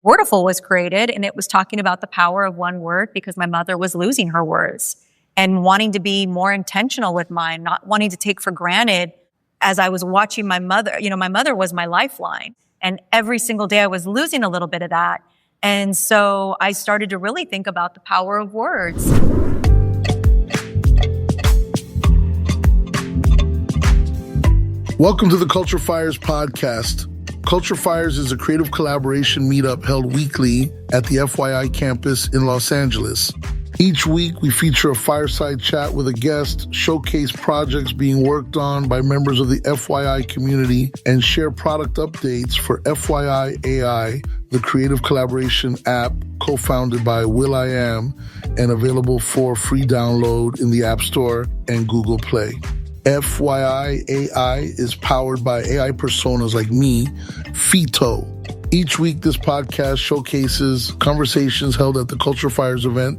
Wordaful was created, and it was talking about the power of one word because my mother was losing her words and wanting to be more intentional with mine, not wanting to take for granted as I was watching my mother. My mother was my lifeline, and every single day I was losing a little bit of that. And so I started to really think about the power of words. Welcome to the Culture FYI'RS Podcast. Culture FYI'RS is a creative collaboration meetup held weekly at the FYI Campus in Los Angeles. Each week, we feature a fireside chat with a guest, showcase projects being worked on by members of the FYI community, and share product updates for FYI.AI, the creative collaboration app co-founded by will.i.am and available for free download in the App Store and Google Play. FYI.AI is powered by AI personas like me, Fito. Each week, this podcast showcases conversations held at the Culture FYI'RS event.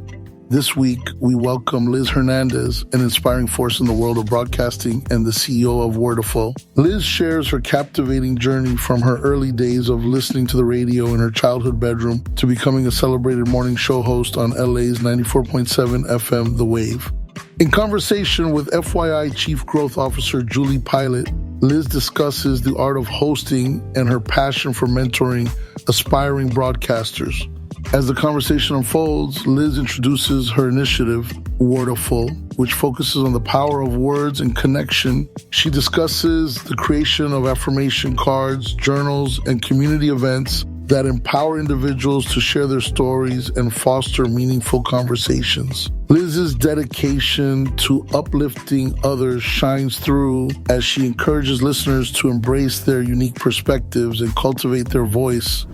This week, we welcome Liz Hernandez, an inspiring force in the world of broadcasting and the CEO of Wordaful. Liz shares her captivating journey from her early days of listening to the radio in her childhood bedroom to becoming a celebrated morning show host on LA's 94.7 FM The Wave. In conversation with FYI Chief Growth Officer Julie Pilat, Liz discusses the art of hosting and her passion for mentoring aspiring broadcasters. As the conversation unfolds, Liz introduces her initiative, Wordaful, which focuses on the power of words and connection. She discusses the creation of affirmation cards, journals, and community events that empower individuals to share their stories and foster meaningful conversations. Liz's dedication to uplifting others shines through as she encourages listeners to embrace their unique perspectives and cultivate their voice.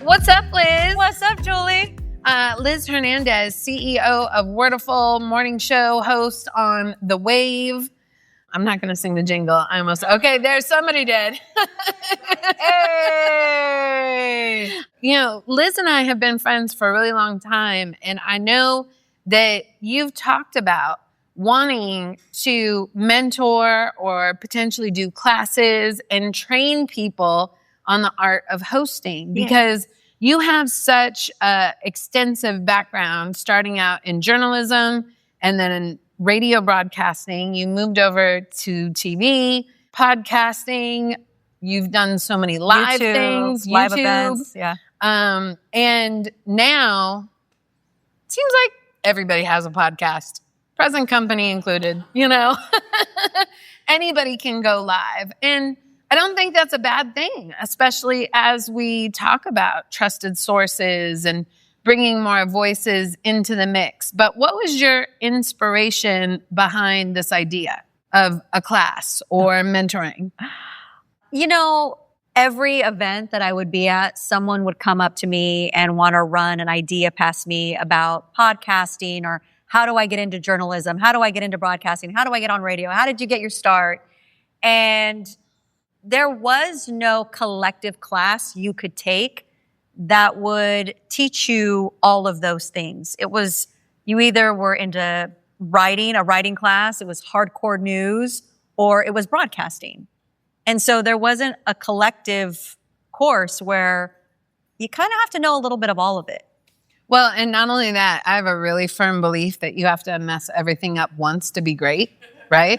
What's up, Liz? What's up, Julie? Liz Hernandez, CEO of Wordaful, morning show host on The Wave. I'm not going to sing the jingle. Okay, there's somebody did. Hey! Liz and I have been friends for a really long time, and I know that you've talked about wanting to mentor or potentially do classes and train people on the art of hosting because you have such an extensive background starting out in journalism and then in radio broadcasting. You moved over to TV, podcasting. You've done so many live things, live events. Yeah. And now it seems like everybody has a podcast, present company included, Anybody can go live. And I don't think that's a bad thing, especially as we talk about trusted sources and bringing more voices into the mix. But what was your inspiration behind this idea of a class or mentoring? Every event that I would be at, someone would come up to me and want to run an idea past me about podcasting or how do I get into journalism? How do I get into broadcasting? How do I get on radio? How did you get your start? And there was no collective class you could take that would teach you all of those things. It was, you either were into writing, a writing class, it was hardcore news, or it was broadcasting. And so there wasn't a collective course where you kind of have to know a little bit of all of it. Well, and not only that, I have a really firm belief that you have to mess everything up once to be great, right?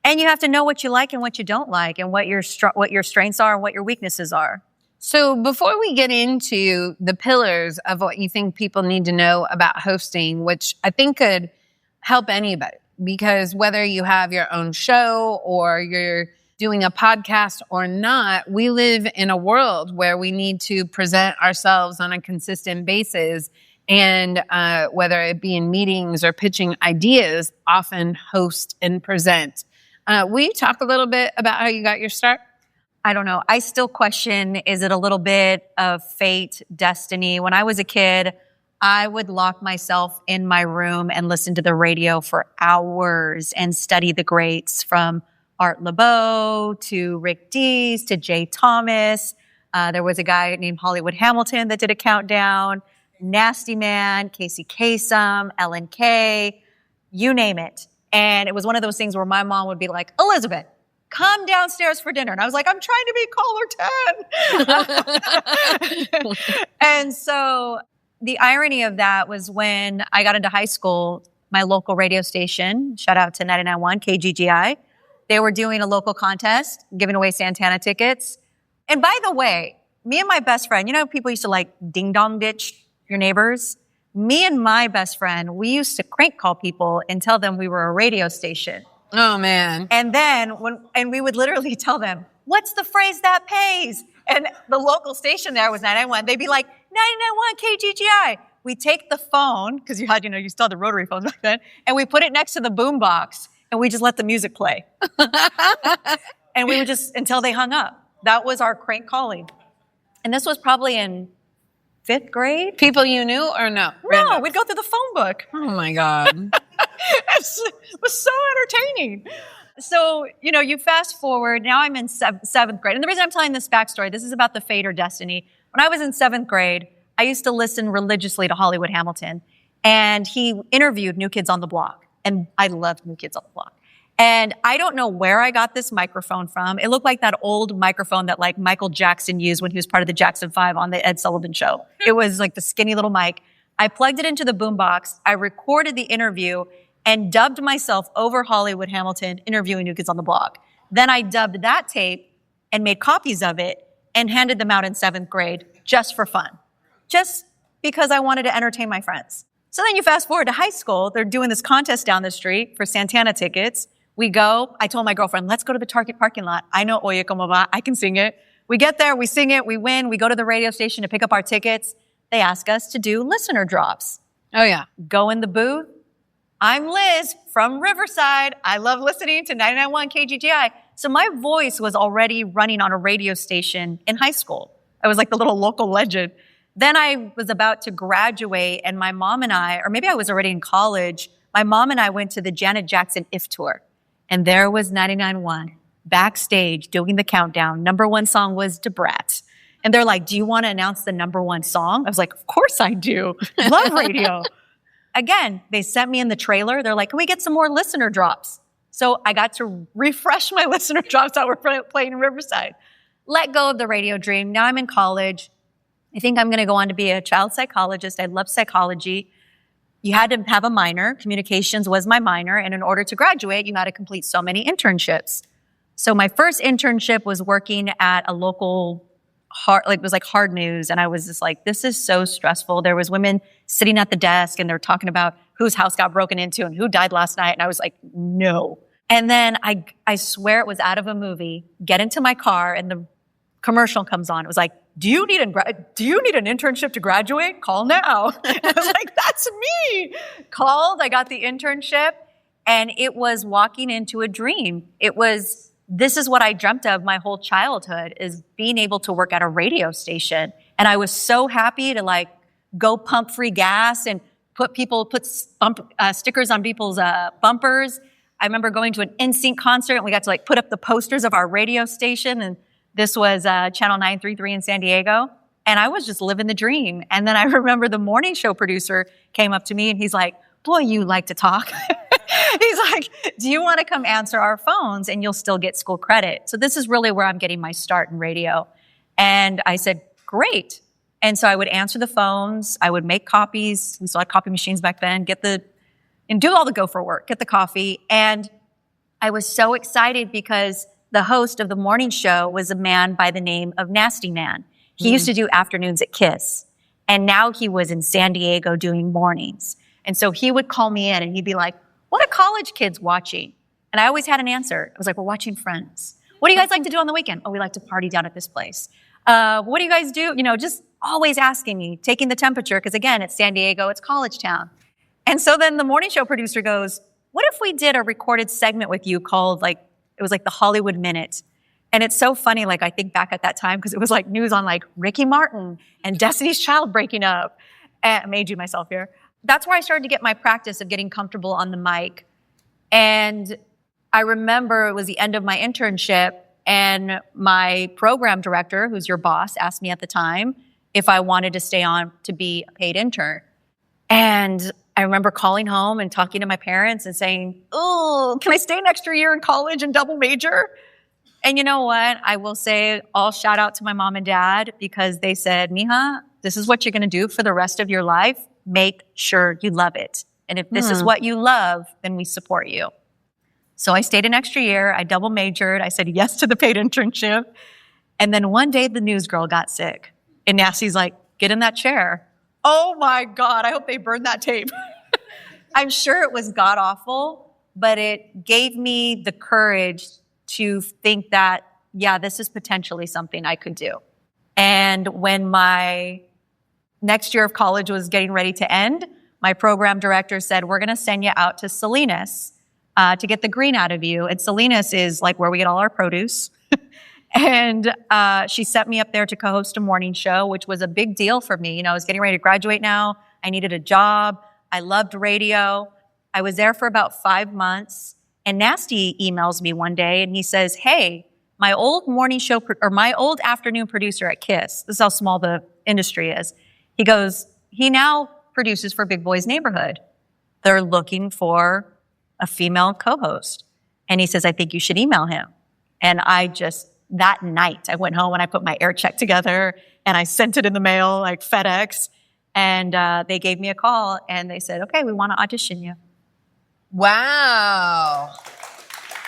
And you have to know what you like and what you don't like and what your strengths are and what your weaknesses are. So before we get into the pillars of what you think people need to know about hosting, which I think could help anybody, because whether you have your own show or you're doing a podcast or not, we live in a world where we need to present ourselves on a consistent basis. And whether it be in meetings or pitching ideas, often host and present. Will you talk a little bit about how you got your start? I don't know. I still question, is it a little bit of fate, destiny? When I was a kid, I would lock myself in my room and listen to the radio for hours and study the greats from Art LeBeau to Rick Dees to Jay Thomas. There was a guy named Hollywood Hamilton that did a countdown. Nasty Man, Casey Kasem, Ellen Kay. you name it. And it was one of those things where my mom would be like, Elizabeth, come downstairs for dinner. And I was like, I'm trying to be caller 10. And so the irony of that was when I got into high school, my local radio station, shout out to 99.1 KGGI, they were doing a local contest, giving away Santana tickets. And by the way, me and my best friend, you know, people used to like ding dong ditch your neighbors. Me and my best friend, we used to crank call people and tell them we were a radio station. Oh, man. And then we would literally tell them, what's the phrase that pays? And the local station there was 99.1. They'd be like, 99.1 KGGI. We take the phone, because you still had the rotary phones back then, and we put it next to the boom box, and we just let the music play. And we would just, until they hung up. That was our crank calling. And this was probably in 5th grade. People you knew or no? No, we'd go through the phone book. Oh, my God. It was so entertaining. So, you fast forward. Now I'm in 7th grade. And the reason I'm telling this backstory, this is about the fate or destiny. When I was in 7th grade, I used to listen religiously to Hollywood Hamilton. And he interviewed New Kids on the Block. And I loved New Kids on the Block. And I don't know where I got this microphone from. It looked like that old microphone that like Michael Jackson used when he was part of the Jackson 5 on the Ed Sullivan Show. It was like the skinny little mic. I plugged it into the boombox. I recorded the interview and dubbed myself over Hollywood Hamilton interviewing New Kids on the Block. Then I dubbed that tape and made copies of it and handed them out in 7th grade just for fun. Just because I wanted to entertain my friends. So then you fast forward to high school. They're doing this contest down the street for Santana tickets. We go. I told my girlfriend, let's go to the Target parking lot. I know Oye Como Va. I can sing it. We get there. We sing it. We win. We go to the radio station to pick up our tickets. They ask us to do listener drops. Oh, yeah. Go in the booth. I'm Liz from Riverside. I love listening to 99.1 KGGI. So my voice was already running on a radio station in high school. I was like the little local legend. Then I was about to graduate, and my mom and I, or maybe I was already in college, my mom and I went to the Janet Jackson IF Tour. And there was 99.1 backstage doing the countdown. Number 1 song was Da Brat. And they're like, do you want to announce the number 1 song? I was like, of course I do. Love radio. Again, they sent me in the trailer. They're like, can we get some more listener drops? So I got to refresh my listener drops that were playing in Riverside. Let go of the radio dream. Now I'm in college. I think I'm going to go on to be a child psychologist. I love psychology. You had to have a minor. Communications was my minor. And in order to graduate, you had to complete so many internships. So my first internship was working at a local it was like hard news. And I was just like, this is so stressful. There was women sitting at the desk and they're talking about whose house got broken into and who died last night. And I was like, no. And then I swear it was out of a movie, get into my car and the commercial comes on. It was like, do you need an internship to graduate? Call now. And I was like, that's me. Called, I got the internship, and it was walking into a dream. This is what I dreamt of my whole childhood, is being able to work at a radio station. And I was so happy to like go pump free gas and put stickers on people's bumpers. I remember going to an NSYNC concert and we got to like put up the posters of our radio station, and this was Channel 933 in San Diego. And I was just living the dream. And then I remember the morning show producer came up to me and he's like, boy, you like to talk. He's like, do you want to come answer our phones and you'll still get school credit? So this is really where I'm getting my start in radio. And I said, great. And so I would answer the phones. I would make copies. We still had copy machines back then. And do all the gopher work, get the coffee. And I was so excited because the host of the morning show was a man by the name of Nasty Man. He used to do afternoons at KISS. And now he was in San Diego doing mornings. And so he would call me in and he'd be like, what are college kids watching? And I always had an answer. I was like, we're watching Friends. What do you guys like to do on the weekend? Oh, we like to party down at this place. What do you guys do? Just always asking me, taking the temperature. Because again, it's San Diego, it's college town. And so then the morning show producer goes, what if we did a recorded segment with you called it was like the Hollywood Minute. And it's so funny, I think back at that time, because it was like news on Ricky Martin and Destiny's Child breaking up. And I made you myself here. That's where I started to get my practice of getting comfortable on the mic. And I remember it was the end of my internship, and my program director, who's your boss, asked me at the time if I wanted to stay on to be a paid intern. And I remember calling home and talking to my parents and saying, oh, can I stay an extra year in college and double major? And you know what? I will say all shout out to my mom and dad because they said, Mija, this is what you're going to do for the rest of your life. Make sure you love it. And if this is what you love, then we support you. So I stayed an extra year. I double majored. I said yes to the paid internship. And then one day the news girl got sick. And Nasty's like, get in that chair. Oh my God, I hope they burned that tape. I'm sure it was god awful, but it gave me the courage to think that, yeah, this is potentially something I could do. And when my next year of college was getting ready to end, my program director said, we're going to send you out to Salinas to get the green out of you. And Salinas is like where we get all our produce. And she sent me up there to co-host a morning show, which was a big deal for me. You know, I was getting ready to graduate now. I needed a job. I loved radio. I was there for about 5 months. And Nasty emails me one day and he says, hey, my old morning show or my old afternoon producer at KISS, this is how small the industry is. He goes, he now produces for Big Boy's Neighborhood. They're looking for a female co-host. And he says, I think you should email him. And that night, I went home and I put my air check together and I sent it in the mail, like FedEx. And they gave me a call and they said, okay, we want to audition you. Wow.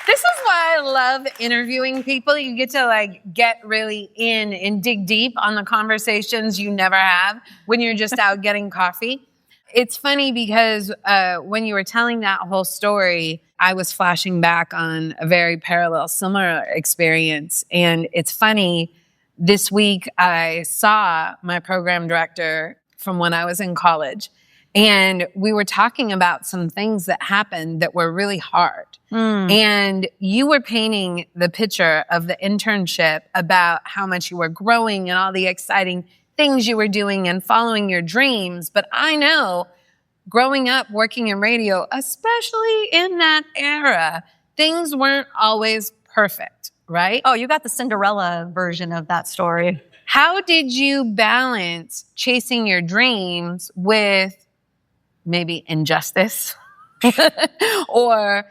This is why I love interviewing people. You get to like get really in and dig deep on the conversations you never have when you're just out getting coffee. It's funny because when you were telling that whole story, I was flashing back on a very parallel, similar experience. And it's funny, this week I saw my program director from when I was in college. And we were talking about some things that happened that were really hard. And you were painting the picture of the internship about how much you were growing and all the exciting things you were doing and following your dreams. But I know growing up working in radio, especially in that era, things weren't always perfect, right? Oh, you got the Cinderella version of that story. How did you balance chasing your dreams with maybe injustice? Or,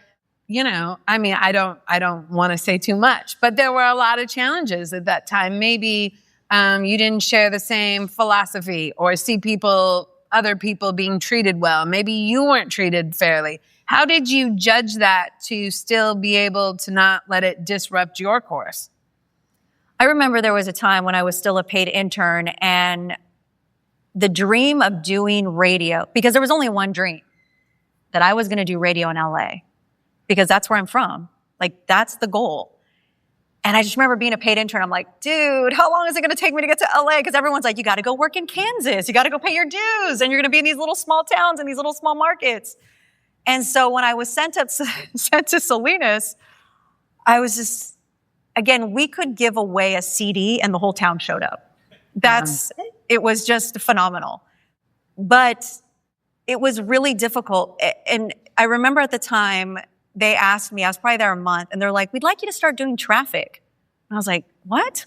you know, I mean, I don't want to say too much, but there were a lot of challenges at that time. Maybe you didn't share the same philosophy or see other people being treated well. Maybe you weren't treated fairly. How did you judge that to still be able to not let it disrupt your course? I remember there was a time when I was still a paid intern and the dream of doing radio, because there was only one dream, that I was going to do radio in LA because that's where I'm from. Like, that's the goal. And I just remember being a paid intern. I'm like, dude, how long is it going to take me to get to LA? Because everyone's like, you got to go work in Kansas. You got to go pay your dues. And you're going to be in these little small towns and these little small markets. And so when I was sent to Salinas, I was just, again, we could give away a CD and the whole town showed up. It was just phenomenal. But it was really difficult. And I remember at the time, they asked me, I was probably there a month, and they're like, we'd like you to start doing traffic. And I was like, what?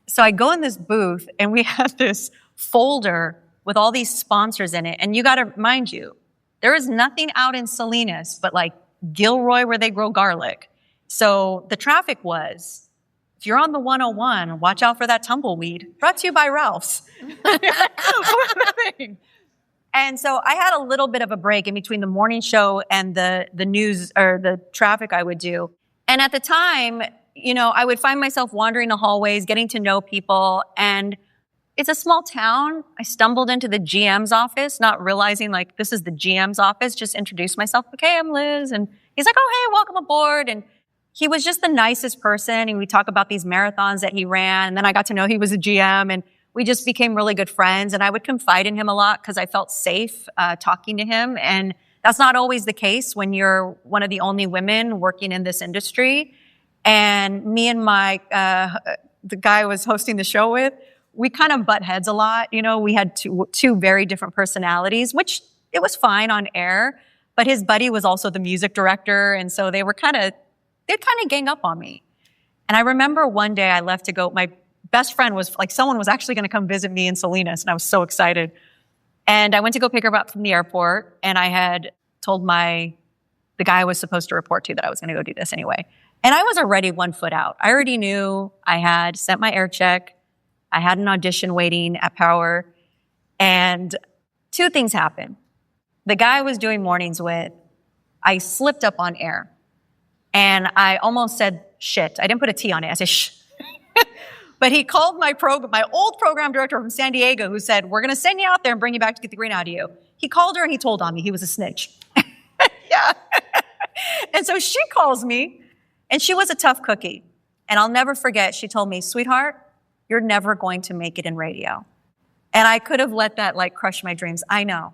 So I go in this booth, and we have this folder with all these sponsors in it. And you got to mind you, there is nothing out in Salinas but like Gilroy where they grow garlic. So the traffic was, if you're on the 101, watch out for that tumbleweed. Brought to you by Ralph's. And so I had a little bit of a break in between the morning show and the news or the traffic I would do. And at the time, you know, I would find myself wandering the hallways, getting to know people. And it's a small town. I stumbled into the GM's office, not realizing like this is the GM's office, just introduced myself. Okay, I'm Liz. And he's like, oh, hey, welcome aboard. And he was just the nicest person. And we talk about these marathons that he ran. And then I got to know he was a GM and we just became really good friends. And I would confide in him a lot because I felt safe talking to him. And that's not always the case when you're one of the only women working in this industry. And me and the guy I was hosting the show with, we kind of butt heads a lot. You know, we had two very different personalities, which it was fine on air. But his buddy was also the music director. And so they'd kind of gang up on me. And I remember one day I left to go, my best friend was like, someone was actually going to come visit me in Salinas. And I was so excited. And I went to go pick her up from the airport, and I had told the guy I was supposed to report to that I was going to go do this anyway. And I was already 1 foot out. I already knew I had sent my air check. I had an audition waiting at Power. And 2 things happened. The guy I was doing mornings with, I slipped up on air. And I almost said, shit. I didn't put a T on it. I said, shh. But he called my old program director from San Diego, who said, we're going to send you out there and bring you back to get the green out of you. He called her and he told on me. He was a snitch. Yeah. And so she calls me, and she was a tough cookie. And I'll never forget, she told me, sweetheart, you're never going to make it in radio. And I could have let that crush my dreams. I know.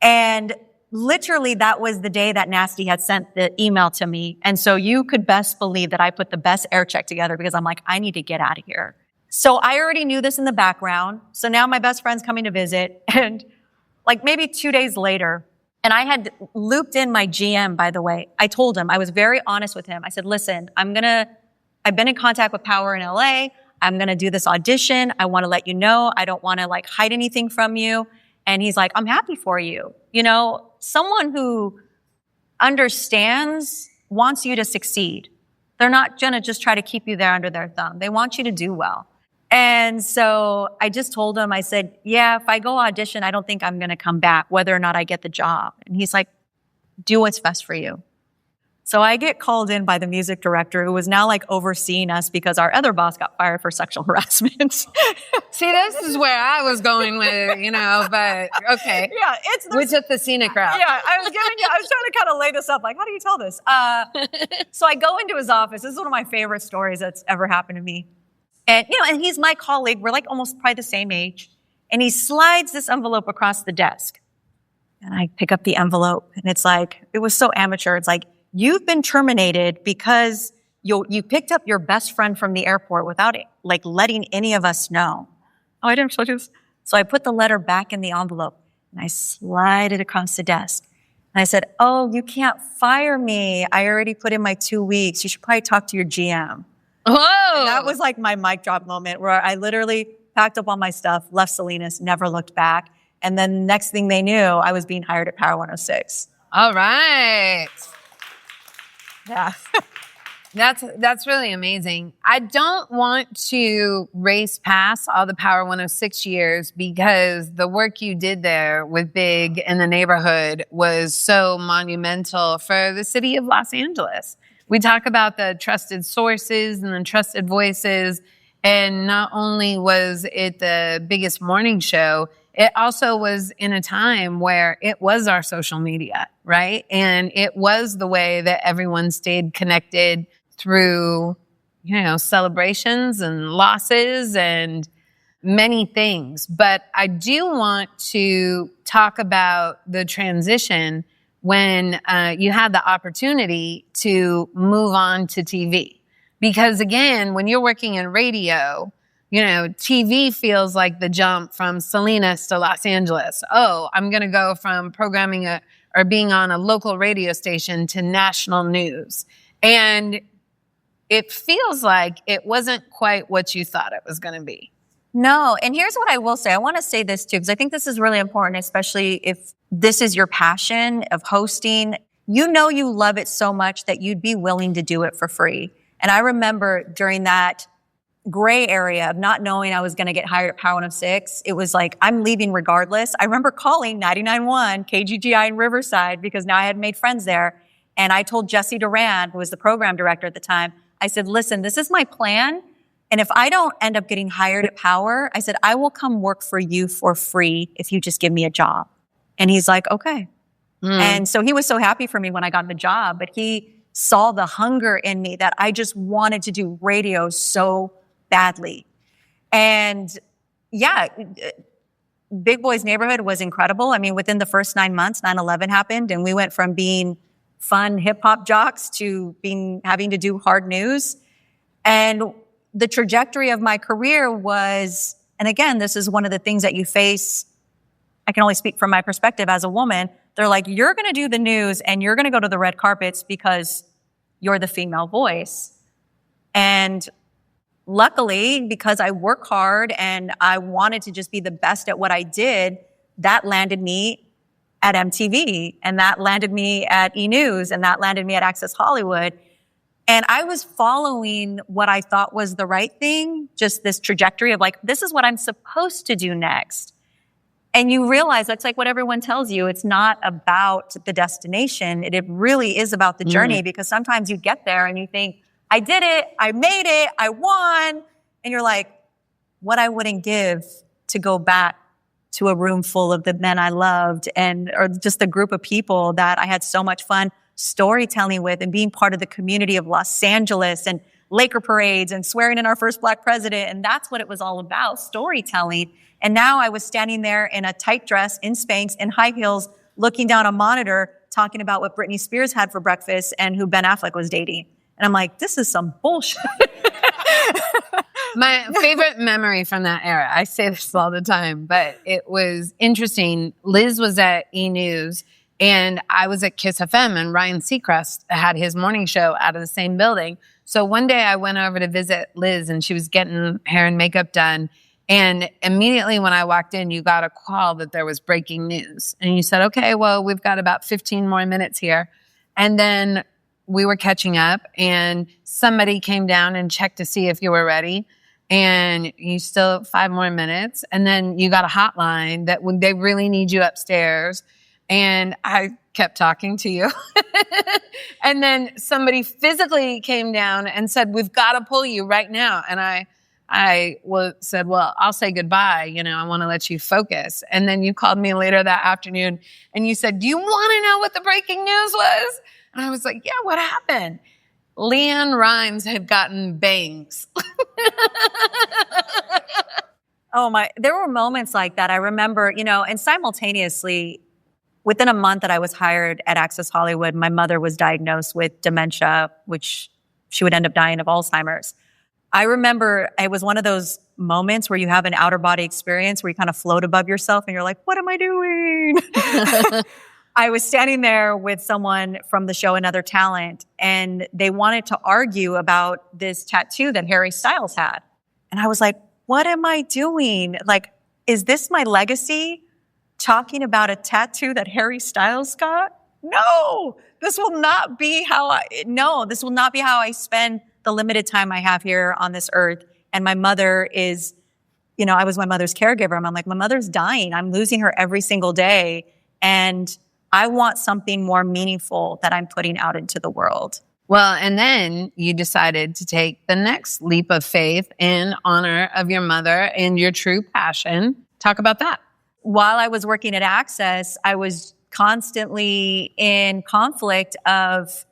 And literally that was the day that Nasty had sent the email to me. And so you could best believe that I put the best air check together because I'm like, I need to get out of here. So I already knew this in the background. So now my best friend's coming to visit, and maybe 2 days later, and I had looped in my GM, by the way. I told him, I was very honest with him. I said, listen, I've been in contact with Power in LA. I'm going to do this audition. I want to let you know. I don't want to hide anything from you. And he's like, I'm happy for you. Someone who understands wants you to succeed. They're not going to just try to keep you there under their thumb. They want you to do well. And so I just told him, I said, yeah, if I go audition, I don't think I'm going to come back, whether or not I get the job. And he's like, do what's best for you. So I get called in by the music director, who was now overseeing us because our other boss got fired for sexual harassment. See, this is where I was going with, but okay. Yeah, we took the scenic route. Yeah, I was trying to kind of lay this up, how do you tell this? So I go into his office. This is one of my favorite stories that's ever happened to me. And, and he's my colleague. We're almost probably the same age. And he slides this envelope across the desk. And I pick up the envelope, and it's it was so amateur. It's you've been terminated because you picked up your best friend from the airport without letting any of us know. Oh, I didn't show you this. So I put the letter back in the envelope, and I slide it across the desk. And I said, oh, you can't fire me. I already put in my 2 weeks. You should probably talk to your GM. Whoa! And that was my mic drop moment, where I literally packed up all my stuff, left Salinas, never looked back. And then next thing they knew, I was being hired at Power 106. All right. Yeah. That's really amazing. I don't want to race past all the Power 106 years, because the work you did there with Big in the neighborhood was so monumental for the city of Los Angeles. We talk about the trusted sources and the trusted voices, and not only was it the biggest morning show, it also was in a time where it was our social media, right? And it was the way that everyone stayed connected through, celebrations and losses and many things. But I do want to talk about the transition when you had the opportunity to move on to TV. Because again, when you're working in radio, TV feels like the jump from Salinas to Los Angeles. Oh, I'm going to go from programming or being on a local radio station to national news. And it feels like it wasn't quite what you thought it was going to be. No. And here's what I will say. I want to say this too, because I think this is really important, especially if this is your passion of hosting. You love it so much that you'd be willing to do it for free. And I remember during that gray area of not knowing I was going to get hired at Power 106, it was I'm leaving regardless. I remember calling 99.1 KGGI in Riverside, because now I had made friends there. And I told Jesse Duran, who was the program director at the time, I said, listen, this is my plan. And if I don't end up getting hired at Power, I said, I will come work for you for free if you just give me a job. And he's like, okay. And so he was so happy for me when I got the job, but he saw the hunger in me that I just wanted to do radio so badly. And yeah, Big Boy's Neighborhood was incredible. I mean, within the first 9 months, 9/11 happened, and we went from being fun hip-hop jocks to having to do hard news. And the trajectory of my career was, and again, this is one of the things that you face, I can only speak from my perspective as a woman. They're like, you're going to do the news and you're going to go to the red carpets because you're the female voice. And luckily, because I work hard and I wanted to just be the best at what I did, that landed me at MTV, and that landed me at E! News, and that landed me at Access Hollywood. And I was following what I thought was the right thing, just this trajectory of like, this is what I'm supposed to do next. And you realize that's like what everyone tells you. It's not about the destination. It really is about the journey, because sometimes you get there and you think, I did it, I made it, I won. And you're like, what I wouldn't give to go back to a room full of the men I loved or just a group of people that I had so much fun storytelling with and being part of the community of Los Angeles and Laker parades and swearing in our first Black president. And that's what it was all about, storytelling. And now I was standing there in a tight dress, in Spanx, in high heels, looking down a monitor, talking about what Britney Spears had for breakfast and who Ben Affleck was dating. And I'm like, this is some bullshit. My favorite memory from that era, I say this all the time, but it was interesting. Liz was at E! News, and I was at Kiss FM, and Ryan Seacrest had his morning show out of the same building. So one day I went over to visit Liz, and she was getting hair and makeup done. And immediately when I walked in, you got a call that there was breaking news. And you said, okay, well, we've got about 15 more minutes here. And then we were catching up, and somebody came down and checked to see if you were ready. And you still have 5 more minutes. And then you got a hotline that they really need you upstairs. And I kept talking to you. And then somebody physically came down and said, we've got to pull you right now. And I said, well, I'll say goodbye. I want to let you focus. And then you called me later that afternoon and you said, do you want to know what the breaking news was? And I was like, yeah, what happened? Leanne Rimes had gotten bangs. Oh my, there were moments like that. I remember, and simultaneously, within a month that I was hired at Access Hollywood, my mother was diagnosed with dementia, which she would end up dying of Alzheimer's. I remember it was one of those moments where you have an outer body experience where you kind of float above yourself and you're like, what am I doing? I was standing there with someone from the show, Another Talent, and they wanted to argue about this tattoo that Harry Styles had. And I was like, what am I doing? Like, is this my legacy? Talking about a tattoo that Harry Styles got? No, this will not be how I spend the limited time I have here on this earth. And my mother is, I was my mother's caregiver. I'm like, my mother's dying. I'm losing her every single day. And I want something more meaningful that I'm putting out into the world. Well, and then you decided to take the next leap of faith in honor of your mother and your true passion. Talk about that. While I was working at Access, I was constantly in conflict of,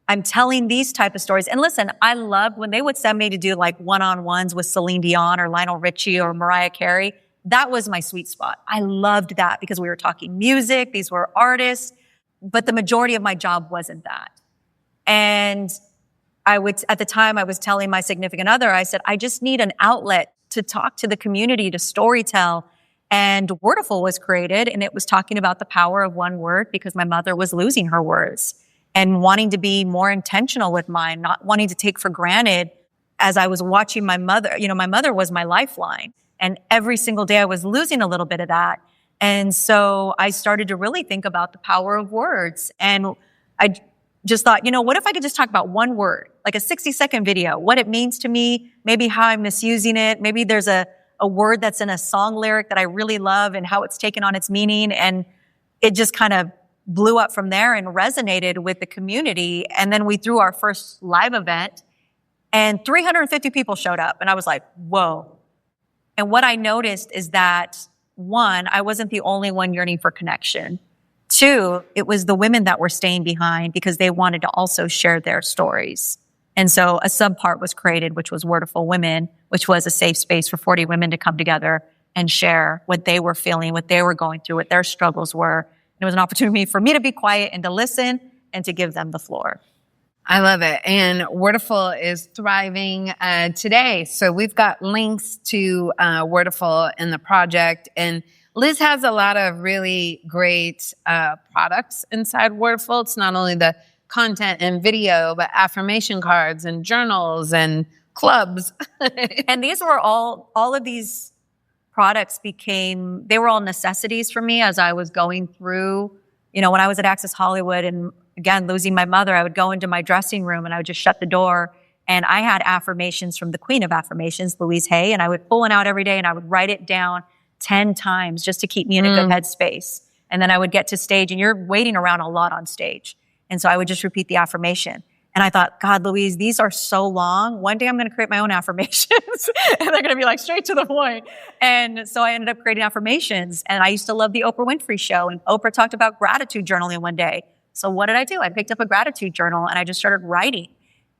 I'm telling these type of stories. And listen, I loved when they would send me to do like one-on-ones with Celine Dion or Lionel Richie or Mariah Carey. That was my sweet spot. I loved that because we were talking music. These were artists, but the majority of my job wasn't that. And at the time I was telling my significant other, I said, I just need an outlet to talk to the community, to storytell. And Wordaful was created, and it was talking about the power of one word because my mother was losing her words and wanting to be more intentional with mine, not wanting to take for granted as I was watching my mother. My mother was my lifeline. And every single day I was losing a little bit of that. And so I started to really think about the power of words. And I just thought, what if I could just talk about one word, like a 60-second video, what it means to me, maybe how I'm misusing it. Maybe there's a word that's in a song lyric that I really love and how it's taken on its meaning. And it just kind of blew up from there and resonated with the community. And then we threw our first live event and 350 people showed up. And I was like, whoa. And what I noticed is that, 1, I wasn't the only one yearning for connection. 2, it was the women that were staying behind because they wanted to also share their stories. And so a subpart was created, which was Wordaful Women, which was a safe space for 40 women to come together and share what they were feeling, what they were going through, what their struggles were. And it was an opportunity for me to be quiet and to listen and to give them the floor. I love it. And Wordaful is thriving today. So we've got links to Wordaful in the project. And Liz has a lot of really great products inside Wordaful. It's not only the content and video, but affirmation cards and journals and clubs. And these were all of these products they were all necessities for me as I was going through, when I was at Access Hollywood and again, losing my mother, I would go into my dressing room and I would just shut the door. And I had affirmations from the queen of affirmations, Louise Hay, and I would pull one out every day and I would write it down 10 times just to keep me in a good headspace. And then I would get to stage and you're waiting around a lot on stage. And so I would just repeat the affirmation. And I thought, God, Louise, these are so long. One day I'm going to create my own affirmations and they're going to be like straight to the point. And so I ended up creating affirmations. And I used to love the Oprah Winfrey Show. And Oprah talked about gratitude journaling one day. So what did I do? I picked up a gratitude journal and I just started writing.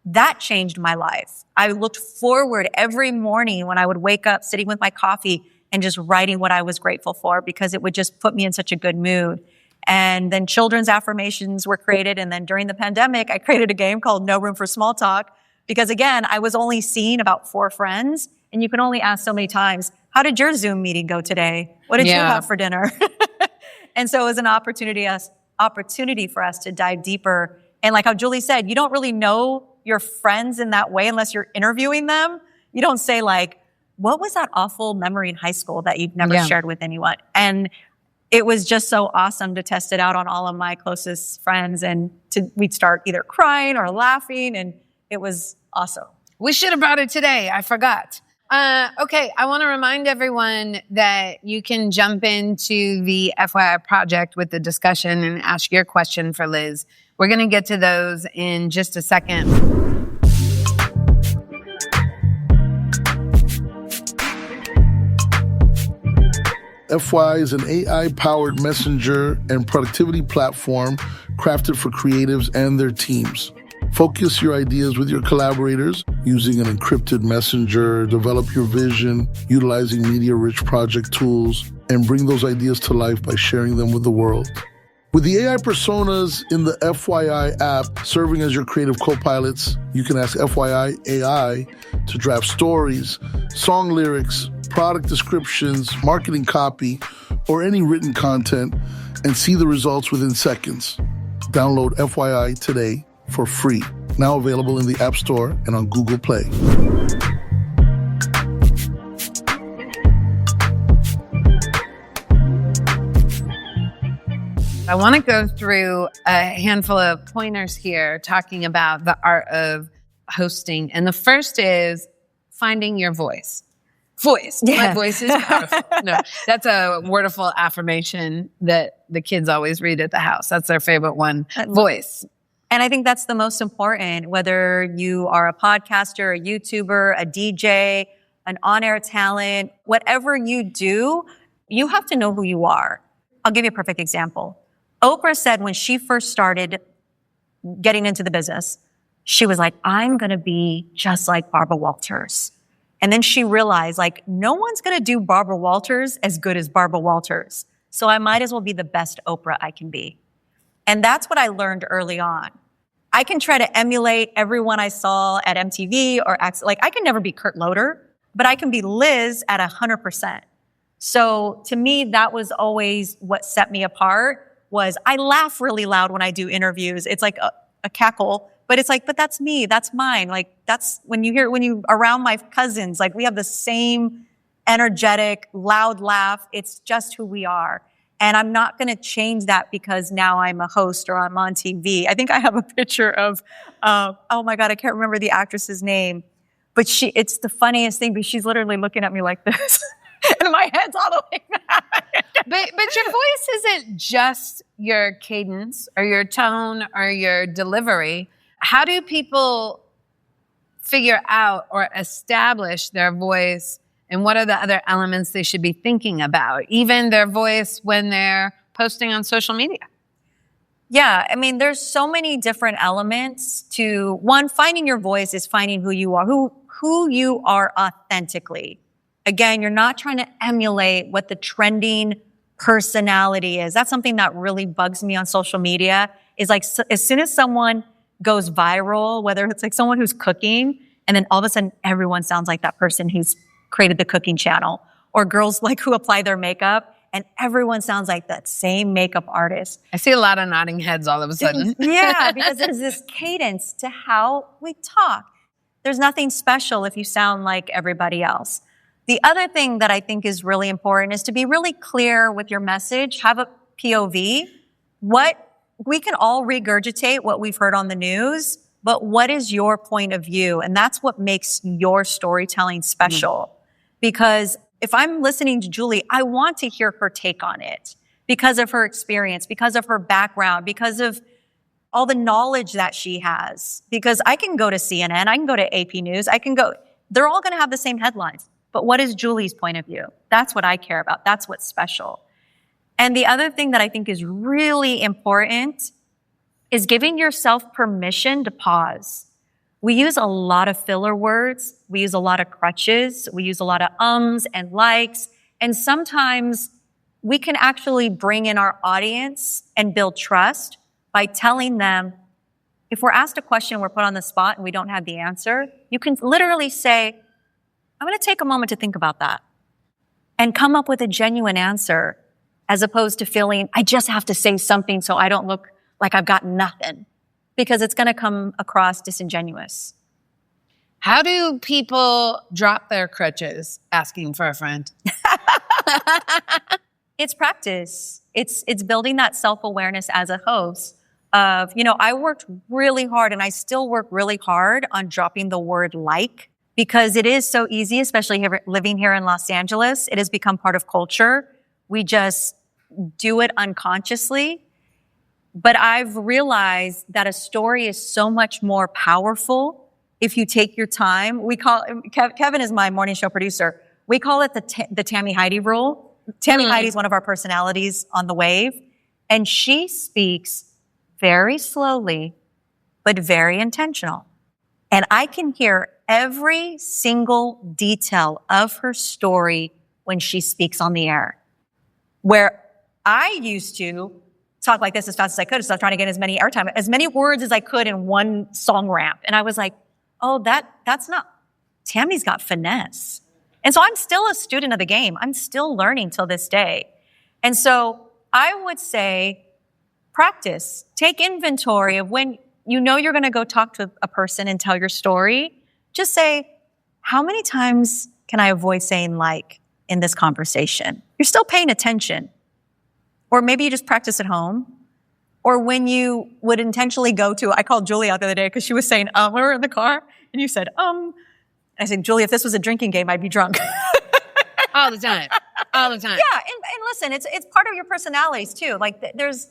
That changed my life. I looked forward every morning when I would wake up sitting with my coffee and just writing what I was grateful for because it would just put me in such a good mood. And then children's affirmations were created. And then during the pandemic, I created a game called No Room for Small Talk because again, I was only seeing about 4 friends and you can only ask so many times, how did your Zoom meeting go today? What did you have for dinner? And so it was an opportunity for us to dive deeper. And like how Julie said, you don't really know your friends in that way unless you're interviewing them. You don't say like, what was that awful memory in high school that you've never shared with anyone? And it was just so awesome to test it out on all of my closest friends and we'd start either crying or laughing and it was awesome. We should have brought it today. I forgot. Okay, I want to remind everyone that you can jump into the FYI project with the discussion and ask your question for Liz. We're going to get to those in just a second. FYI is an AI-powered messenger and productivity platform crafted for creatives and their teams. Focus your ideas with your collaborators using an encrypted messenger, develop your vision, utilizing media-rich project tools, and bring those ideas to life by sharing them with the world. With the AI personas in the FYI app serving as your creative co-pilots, you can ask FYI.AI to draft stories, song lyrics, product descriptions, marketing copy, or any written content and see the results within seconds. Download FYI today for free. Now available in the App Store and on Google Play. I want to go through a handful of pointers here talking about the art of hosting. And the first is finding your voice. My voice is powerful. No, that's a Wordaful affirmation that the kids always read at the house. That's their favorite one. Voice. And I think that's the most important, whether you are a podcaster, a YouTuber, a DJ, an on-air talent, whatever you do, you have to know who you are. I'll give you a perfect example. Oprah said when she first started getting into the business, she was like, I'm going to be just like Barbara Walters. And then she realized, like, no one's going to do Barbara Walters as good as Barbara Walters. So I might as well be the best Oprah I can be. And that's what I learned early on. I can try to emulate everyone I saw at MTV or like I can never be Kurt Loder, but I can be Liz at 100%. So to me, that was always what set me apart was I laugh really loud when I do interviews. It's like a cackle. But it's like, but that's me, that's mine. Like that's when you around my cousins, like we have the same energetic, loud laugh. It's just who we are. And I'm not going to change that because now I'm a host or I'm on TV. I think I have a picture of, oh my God, I can't remember the actress's name, but it's the funniest thing because she's literally looking at me like this. And my head's all the way back. But your voice isn't just your cadence or your tone or your delivery. How do people figure out or establish their voice, and what are the other elements they should be thinking about, even their voice when they're posting on social media? Yeah, I mean, there's so many different elements to one. Finding your voice is finding who you are, who you are authentically. Again, you're not trying to emulate what the trending personality is. That's something that really bugs me on social media. Is like as soon as someone goes viral, whether it's like someone who's cooking and then all of a sudden everyone sounds like that person who's created the cooking channel, or girls like who apply their makeup and everyone sounds like that same makeup artist. I see a lot of nodding heads all of a sudden. Yeah, because there's this cadence to how we talk. There's nothing special if you sound like everybody else. The other thing that I think is really important is to be really clear with your message, have a POV. We can all regurgitate what we've heard on the news, but what is your point of view? And that's what makes your storytelling special. Because if I'm listening to Julie, I want to hear her take on it because of her experience, because of her background, because of all the knowledge that she has. Because I can go to CNN, I can go to AP News, they're all going to have the same headlines. But what is Julie's point of view? That's what I care about. That's what's special. And the other thing that I think is really important is giving yourself permission to pause. We use a lot of filler words. We use a lot of crutches. We use a lot of ums and likes. And sometimes we can actually bring in our audience and build trust by telling them, if we're asked a question, we're put on the spot and we don't have the answer, you can literally say, I'm going to take a moment to think about that and come up with a genuine answer as opposed to feeling I just have to say something so I don't look like I've got nothing, because it's going to come across disingenuous. How do people drop their crutches asking for a friend? It's practice. It's building that self-awareness as a host of, I worked really hard and I still work really hard on dropping the word like, because it is so easy, especially living here in Los Angeles. It has become part of culture. We just do it unconsciously. But I've realized that a story is so much more powerful if you take your time. Kevin is my morning show producer. We call it the Tammy Heidi rule. Tammy Heidi is one of our personalities on the wave, and she speaks very slowly, but very intentional. And I can hear every single detail of her story when she speaks on the air. Where I used to talk like this as fast as I could, so I was trying to get as many airtime, as many words as I could in one song ramp. And I was like, oh, that's not, Tammy's got finesse. And so I'm still a student of the game. I'm still learning till this day. And so I would say practice, take inventory of when you know you're going to go talk to a person and tell your story. Just say, how many times can I avoid saying like in this conversation? You're still paying attention. Or maybe you just practice at home. Or when you would intentionally go to, I called Julie out the other day because she was saying, we were in the car and you said, I said, Julie, if this was a drinking game, I'd be drunk. All the time. All the time. Yeah. And listen, it's part of your personalities too. Like there's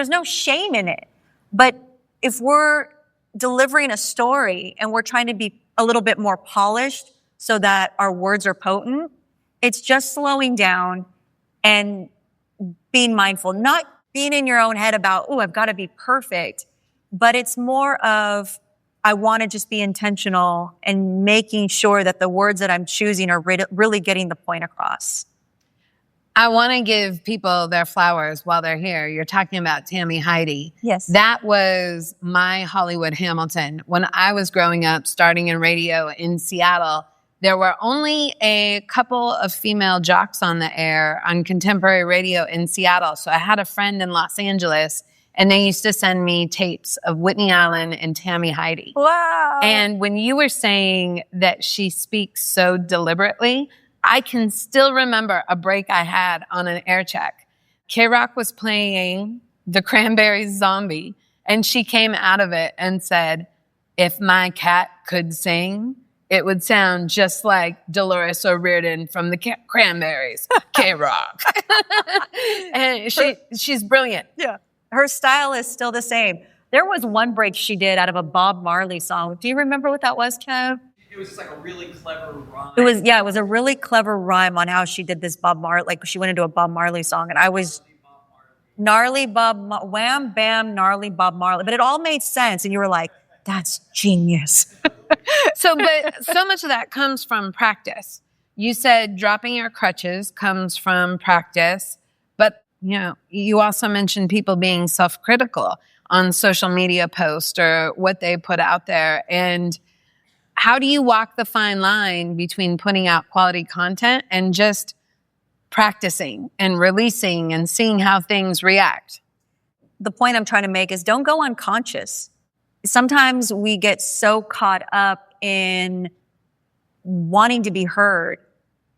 no shame in it. But if we're delivering a story and we're trying to be a little bit more polished so that our words are potent, it's just slowing down and being mindful, not being in your own head about, I've got to be perfect, but it's more of, I want to just be intentional and making sure that the words that I'm choosing are really getting the point across. I want to give people their flowers while they're here. You're talking about Tammy Heidi. Yes. That was my Hollywood Hamilton. When I was growing up, starting in radio in Seattle, there were only a couple of female jocks on the air on contemporary radio in Seattle. So I had a friend in Los Angeles, and they used to send me tapes of Whitney Allen and Tammy Heidi. Wow. And when you were saying that she speaks so deliberately, I can still remember a break I had on an air check. K-Rock was playing the Cranberries' Zombie, and she came out of it and said, if my cat could sing, it would sound just like Dolores O'Riordan from the Cranberries, K-Rock. And she's brilliant. Yeah. Her style is still the same. There was one break she did out of a Bob Marley song. Do you remember what that was, Kev? It was just like a really clever rhyme. It was a really clever rhyme on how she did this Bob Marley, like she went into a Bob Marley song, and I was wham, bam, gnarly Bob Marley. But it all made sense, and you were like, that's genius. But so much of that comes from practice. You said dropping your crutches comes from practice, but you also mentioned people being self-critical on social media posts or what they put out there. And how do you walk the fine line between putting out quality content and just practicing and releasing and seeing how things react? The point I'm trying to make is don't go unconscious. Sometimes we get so caught up in wanting to be heard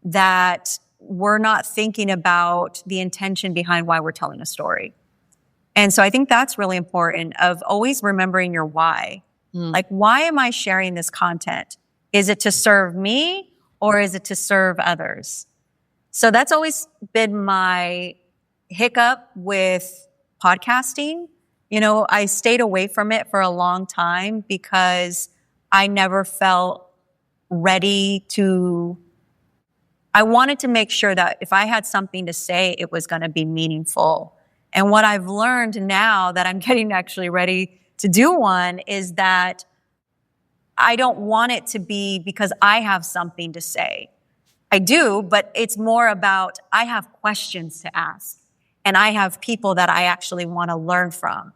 that we're not thinking about the intention behind why we're telling a story. And so I think that's really important, of always remembering your why. Like, why am I sharing this content? Is it to serve me or is it to serve others? So that's always been my hiccup with podcasting. You know, I stayed away from it for a long time because I never felt ready to, I wanted to make sure that if I had something to say, it was going to be meaningful. And what I've learned now that I'm getting actually ready to do one is that I don't want it to be because I have something to say. I do, but it's more about I have questions to ask and I have people that I actually want to learn from.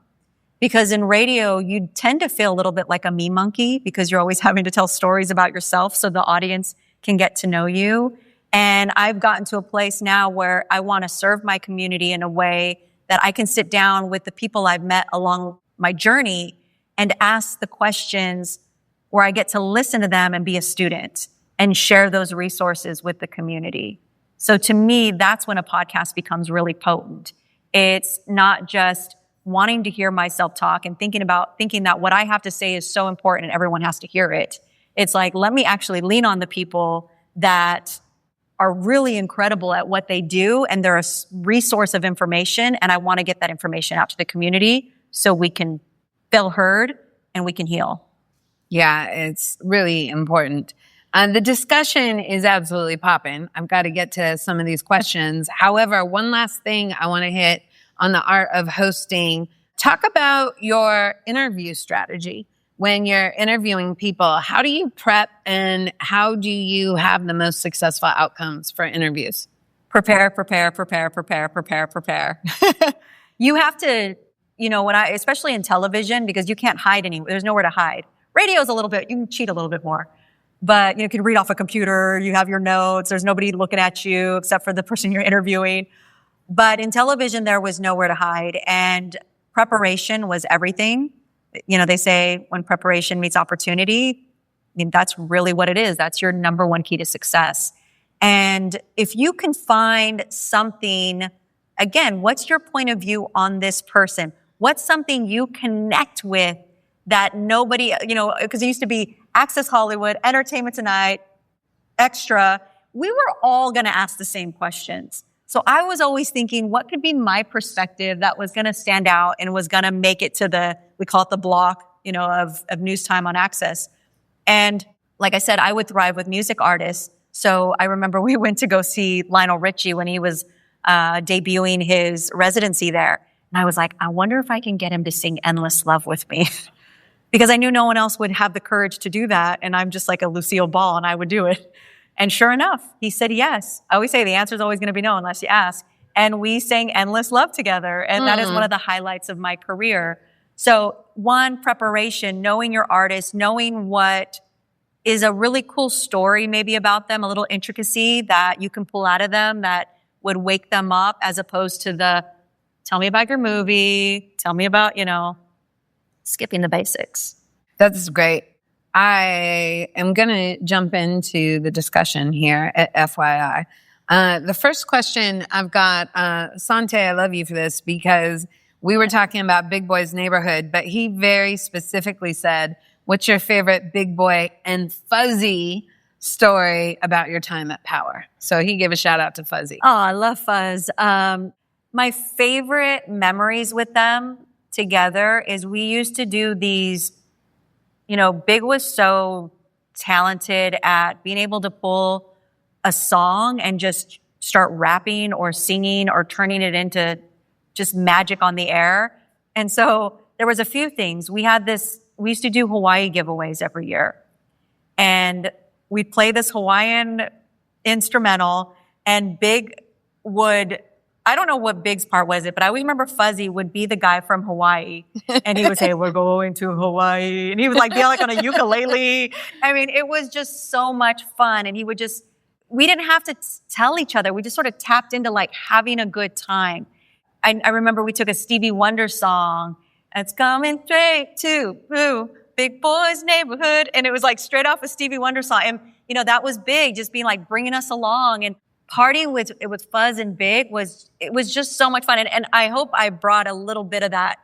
Because in radio, you tend to feel a little bit like a me monkey because you're always having to tell stories about yourself so the audience can get to know you. And I've gotten to a place now where I want to serve my community in a way that I can sit down with the people I've met along my journey and ask the questions where I get to listen to them and be a student and share those resources with the community. So to me, that's when a podcast becomes really potent. It's not just wanting to hear myself talk and thinking that what I have to say is so important and everyone has to hear it. It's like, let me actually lean on the people that are really incredible at what they do, and they're a resource of information, and I want to get that information out to the community so we can feel heard and we can heal. Yeah, it's really important. The discussion is absolutely popping. I've got to get to some of these questions. However, one last thing I want to hit on the art of hosting. Talk about your interview strategy. When you're interviewing people, how do you prep and how do you have the most successful outcomes for interviews? Prepare. You have to, especially in television, because you can't hide anywhere. There's nowhere to hide. Radio is a little bit, you can cheat a little bit more. But, you can read off a computer, you have your notes, there's nobody looking at you except for the person you're interviewing. But in television, there was nowhere to hide, and preparation was everything. They say when preparation meets opportunity, that's really what it is. That's your number one key to success. And if you can find something, again, what's your point of view on this person? What's something you connect with that nobody, because it used to be Access Hollywood, Entertainment Tonight, Extra. We were all going to ask the same questions. So I was always thinking, what could be my perspective that was going to stand out and was going to make it to we call it the block, of news time on Access. And like I said, I would thrive with music artists. So I remember we went to go see Lionel Richie when he was debuting his residency there. And I was like, I wonder if I can get him to sing Endless Love with me. Because I knew no one else would have the courage to do that. And I'm just like a Lucille Ball and I would do it. And sure enough, he said yes. I always say the answer is always going to be no unless you ask. And we sang Endless Love together. And that is one of the highlights of my career. So one, preparation, knowing your artist, knowing what is a really cool story maybe about them, a little intricacy that you can pull out of them that would wake them up, as opposed to tell me about your movie, tell me about, skipping the basics. That's great. I am going to jump into the discussion here at FYI. The first question I've got, Sante, I love you for this because we were talking about Big Boy's Neighborhood, but he very specifically said, what's your favorite Big Boy and Fuzzy story about your time at Power? So he gave a shout out to Fuzzy. Oh, I love Fuzz. My favorite memories with them together is we used to do these, Big was so talented at being able to pull a song and just start rapping or singing or turning it into just magic on the air. And so there was a few things. We used to do Hawaii giveaways every year. And we'd play this Hawaiian instrumental and Big would, I don't know what Big's part was it, but I always remember Fuzzy would be the guy from Hawaii. And he would say, we're going to Hawaii. And he would be on a ukulele. I mean, it was just so much fun. And we didn't have to tell each other. We just sort of tapped into having a good time. I remember we took a Stevie Wonder song. It's coming straight to Big Boy's Neighborhood. And it was straight off a Stevie Wonder song. And that was big, just being like bringing us along and partying with Fuzz and Big it was just so much fun. And I hope I brought a little bit of that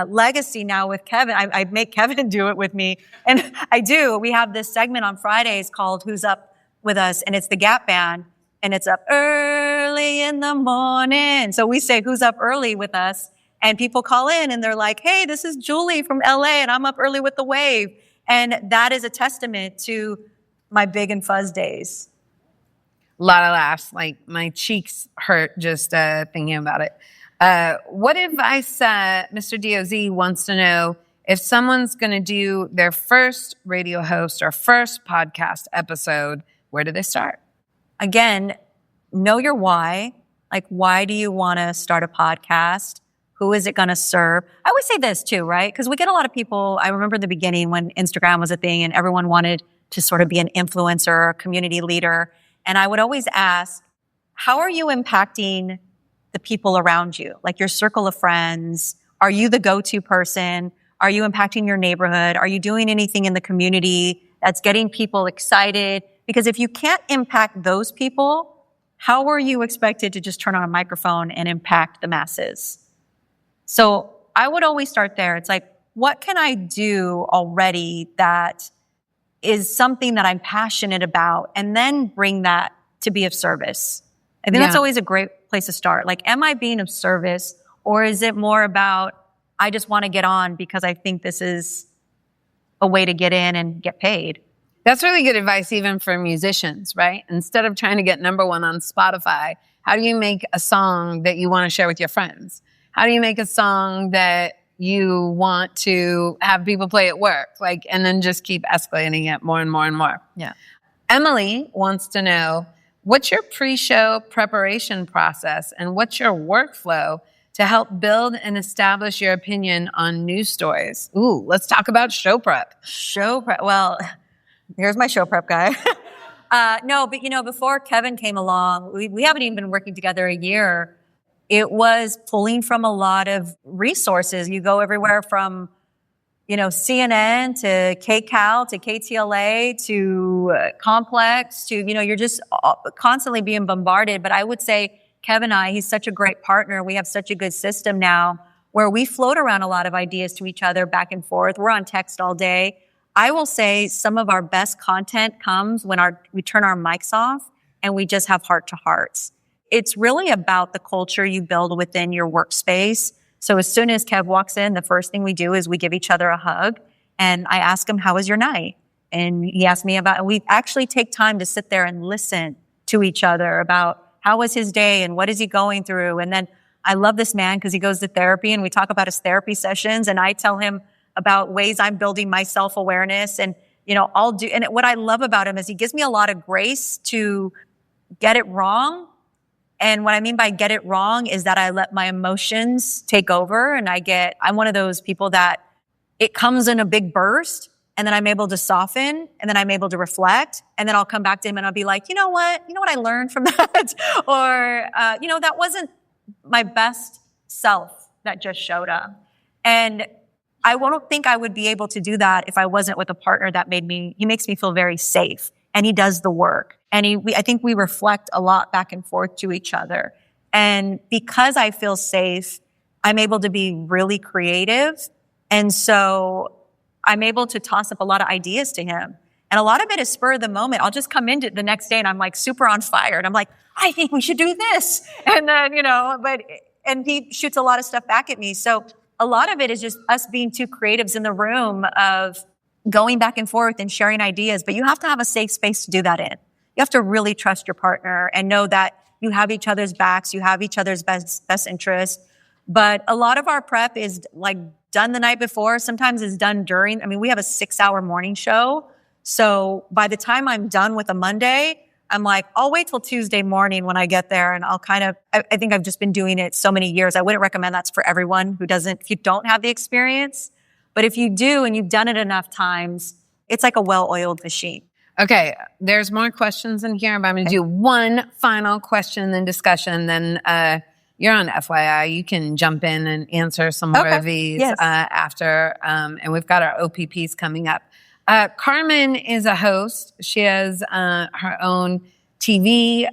legacy now with Kevin. I make Kevin do it with me. And I do. We have this segment on Fridays called Who's Up With Us? And it's the Gap Band. And it's up early in the morning. So we say, who's up early with us? And people call in and they're like, hey, this is Julie from LA and I'm up early with the wave. And that is a testament to my Big and Fuzz days. A lot of laughs. Like my cheeks hurt just thinking about it. What advice Mr. DOZ wants to know if someone's going to do their first radio host or first podcast episode, where do they start? Again, know your why. Like, why do you want to start a podcast? Who is it going to serve? I always say this too, right? Because we get a lot of people. I remember in the beginning when Instagram was a thing and everyone wanted to sort of be an influencer or a community leader. And I would always ask, how are you impacting the people around you? Like your circle of friends? Are you the go-to person? Are you impacting your neighborhood? Are you doing anything in the community that's getting people excited? Because if you can't impact those people, how are you expected to just turn on a microphone and impact the masses? So I would always start there. It's like, what can I do already that is something that I'm passionate about? And then bring that to be of service. I think that's always a great place to start. Like, am I being of service? Or is it more about, I just want to get on because I think this is a way to get in and get paid? That's really good advice even for musicians, right? Instead of trying to get number one on Spotify, how do you make a song that you want to share with your friends? How do you make a song that you want to have people play at work? Like, and then just keep escalating it more and more and more. Yeah. Emily wants to know, what's your pre-show preparation process and what's your workflow to help build and establish your opinion on news stories? Ooh, let's talk about show prep. Show prep. Well, here's my show prep guy. No, but before Kevin came along, we haven't even been working together a year. It was pulling from a lot of resources. You go everywhere from, CNN to KCAL to KTLA to Complex to, you're just constantly being bombarded. But I would say Kevin and I, he's such a great partner. We have such a good system now where we float around a lot of ideas to each other back and forth. We're on text all day. I will say some of our best content comes when we turn our mics off and we just have heart to hearts. It's really about the culture you build within your workspace. So as soon as Kev walks in, the first thing we do is we give each other a hug and I ask him, how was your night? And he asked me and we actually take time to sit there and listen to each other about how was his day and what is he going through? And then I love this man because he goes to therapy and we talk about his therapy sessions and I tell him about ways I'm building my self-awareness and, and what I love about him is he gives me a lot of grace to get it wrong. And what I mean by get it wrong is that I let my emotions take over and I'm one of those people that it comes in a big burst and then I'm able to soften and then I'm able to reflect and then I'll come back to him and I'll be like, you know what I learned from that? Or, that wasn't my best self that just showed up. And I don't think I would be able to do that if I wasn't with a partner that he makes me feel very safe and he does the work. And I think we reflect a lot back and forth to each other. And because I feel safe, I'm able to be really creative. And so I'm able to toss up a lot of ideas to him. And a lot of it is spur of the moment. I'll just come in the next day and I'm like super on fire. And I'm like, I think we should do this. And then, and he shoots a lot of stuff back at me. So a lot of it is just us being two creatives in the room of going back and forth and sharing ideas. But you have to have a safe space to do that in. You have to really trust your partner and know that you have each other's backs, you have each other's best interests. But a lot of our prep is like done the night before. Sometimes it's done during. We have a 6-hour morning show. So by the time I'm done with a Monday, I'm like, I'll wait till Tuesday morning when I get there and I'll I think I've just been doing it so many years. I wouldn't recommend that's for everyone if you don't have the experience. But if you do and you've done it enough times, it's like a well-oiled machine. Okay, there's more questions in here, but I'm going to do one final question and then discussion. Then you're on FYI. You can jump in and answer some more of these after. And we've got our OPPs coming up. Carmen is a host. She has her own TV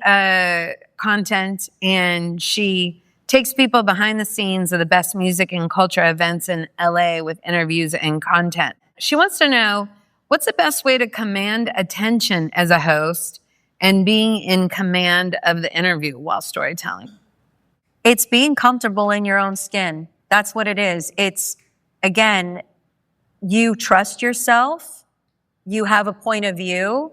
content, and she takes people behind the scenes of the best music and culture events in LA with interviews and content. She wants to know, what's the best way to command attention as a host and being in command of the interview while storytelling? It's being comfortable in your own skin. That's what it is. It's, again, you trust yourself. You have a point of view.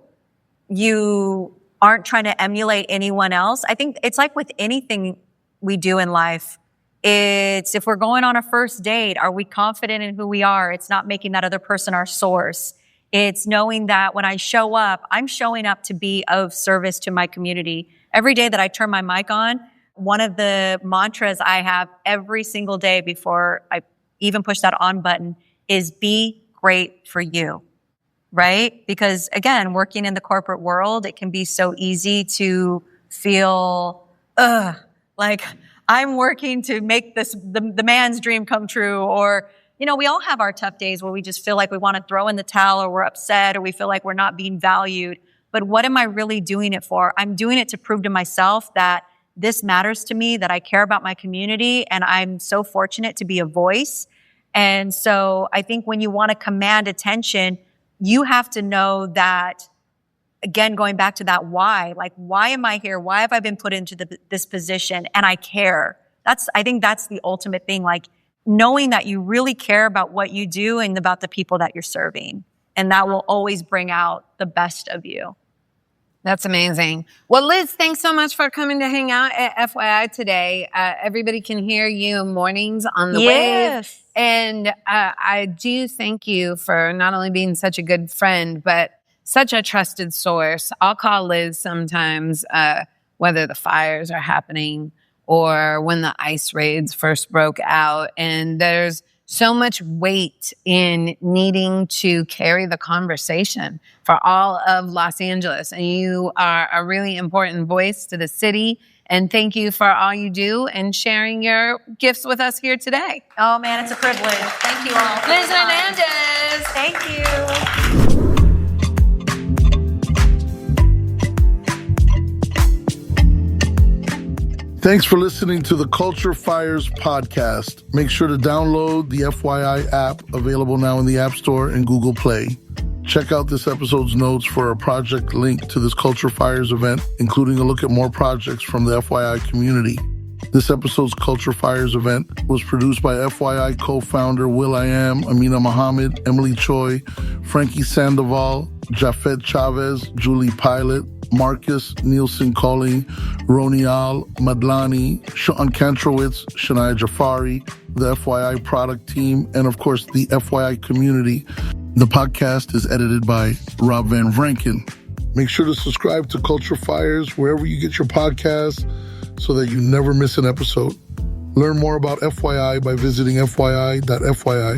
You aren't trying to emulate anyone else. I think it's like with anything we do in life. It's if we're going on a first date, are we confident in who we are? It's not making that other person our source. It's knowing that when I show up, I'm showing up to be of service to my community. Every day that I turn my mic on, one of the mantras I have every single day before I even push that on button is be great for you, right? Because again, working in the corporate world, it can be so easy to feel, like I'm working to make this, the man's dream come true. Or, you know, we all have our tough days where we just feel like we want to throw in the towel, or we're upset, or we feel like we're not being valued. But what am I really doing it for? I'm doing it to prove to myself that this matters to me, that I care about my community, and I'm so fortunate to be a voice. And so I think when you want to command attention, you have to know that, again, going back to that why, like, why am I here? Why have I been put into this position? And I care. I think that's the ultimate thing, like knowing that you really care about what you do and about the people that you're serving. And that will always bring out the best of you. That's amazing. Well, Liz, thanks so much for coming to hang out at FYI today. Everybody can hear you mornings on the wave. And I do thank you for not only being such a good friend, but such a trusted source. I'll call Liz sometimes, whether the fires are happening or when the ICE raids first broke out. And there's so much weight in needing to carry the conversation for all of Los Angeles. And you are a really important voice to the city. And thank you for all you do and sharing your gifts with us here today. Oh, man, it's a privilege. Thank you all. Liz Hernandez. Thank you. Thanks for listening to the Culture FYI'RS Podcast. Make sure to download the FYI app, available now in the App Store and Google Play. Check out this episode's notes for a project link to this Culture FYI'RS event, including a look at more projects from the FYI community. This episode's Culture FYI'RS event was produced by FYI co-founder will.i.am, Amina Mohammed, Emily Choi, Frankie Sandoval, Jafet Chavez, Julie Pilat, Marcus Nielsen Calling, Ronial Madlani, Sean Kantrowitz, Shania Jafari, the FYI product team, and of course the FYI community. The podcast is edited by Rob Van Vranken. Make sure to subscribe to Culture FYI'RS wherever you get your podcasts so that you never miss an episode. Learn more about FYI by visiting FYI.FYI.